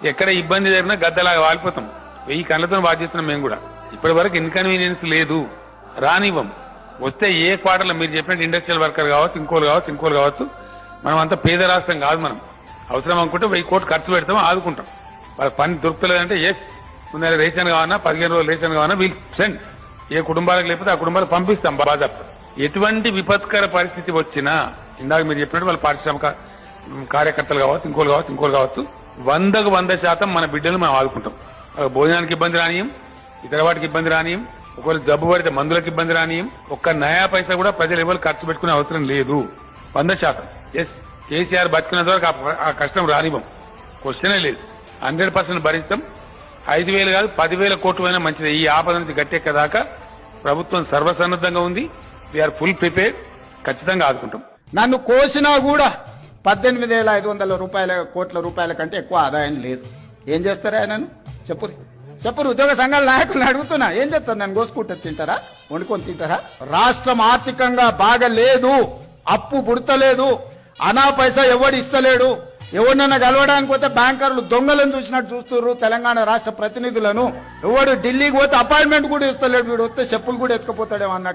ఎక్కడ ఇబ్బంది జరిగినా గద్దలాగా వాలిపోతాం. 1000 కళ్ళతో బాధ్యతను మేము కూడా. ఇప్పటి వరకు ఇన్కన్వీనియన్స్ లేదు, రానివ్వం. వస్తే ఏ క్వార్టర్లో మీరు చెప్పినట్టు ఇండస్ట్రియల్ వర్కర్ కావచ్చు, ఇంకోలు కావచ్చు. మనం అంతా పేద రాష్ట్రం కాదు. మనం అవసరం అనుకుంటే 1000 కోట్లు ఖర్చు పెడతాం, ఆదుకుంటాం. వాళ్ళకి పని దొరుకుతలేదంటే ముందు రేషన్ కావాలన్నా 15 రోజులు రేషన్ కావాలన్నా వీల్ సెండ్. ఏ కుటుంబాలకు లేకపోతే ఆ కుటుంబాలకు పంపిస్తాం బాధ్యత. ఎటువంటి విపత్కర పరిస్థితి వచ్చినా ఇందాక మీరు చెప్పినట్టు వాళ్ళ పారిశ్రామిక కార్యకర్తలు కావచ్చు, ఇంకోలు కావచ్చు 100% మన బిడ్డలు మనం ఆదుకుంటాం. భోజనానికి ఇబ్బంది రానియం, ఇతర వాటికి ఇబ్బంది రానియం, ఒకవేళ జబ్బు పడితే మందులకు ఇబ్బంది రానియం. ఒక్క నయా పైసా కూడా ప్రజలు ఎవరు ఖర్చు పెట్టుకునే అవసరం లేదు. 100%. కేసీఆర్ బతికినంత వరకు ఆ కష్టం రానివ్వం, క్వశ్చనే లేదు. 100% భరిస్తాం. 5,000 కాదు 10,000 కోట్లు అయినా మంచిది. ఈ ఆపద నుంచి గట్టెక్కదాకా ప్రభుత్వం సర్వసన్నద్ధంగా ఉంది. We are full prepared. ఖచ్చితంగా ఆదుకుంటాం. నన్ను కోసినా కూడా 18,500 కోట్ల రూపాయల కంటే ఎక్కువ ఆదాయం లేదు. ఏం చేస్తారా నన్ను చెప్పురు ఉద్యోగ సంఘాల నాయకులను అడుగుతున్నా, ఏం చేస్తారు? నన్ను కోసుకుంటే తింటారా, వండుకొని తింటారా? రాష్ట్రం ఆర్థికంగా బాగా లేదు, అప్పు పుడతలేదు, అనా పైసా ఎవడు ఇస్తలేడు. ఎవరినైనా కలవడానికి పోతే బ్యాంకర్లు దొంగలను చూసినట్టు చూస్తున్నారు తెలంగాణ రాష్ట్ర ప్రతినిధులను. ఎవడు ఢిల్లీకి పోతే అపాయింట్మెంట్ కూడా ఇస్తలేడు, వీడు వస్తే చెప్పులు కూడా ఎత్తుకుపోతాడేమో అన్నట్టు.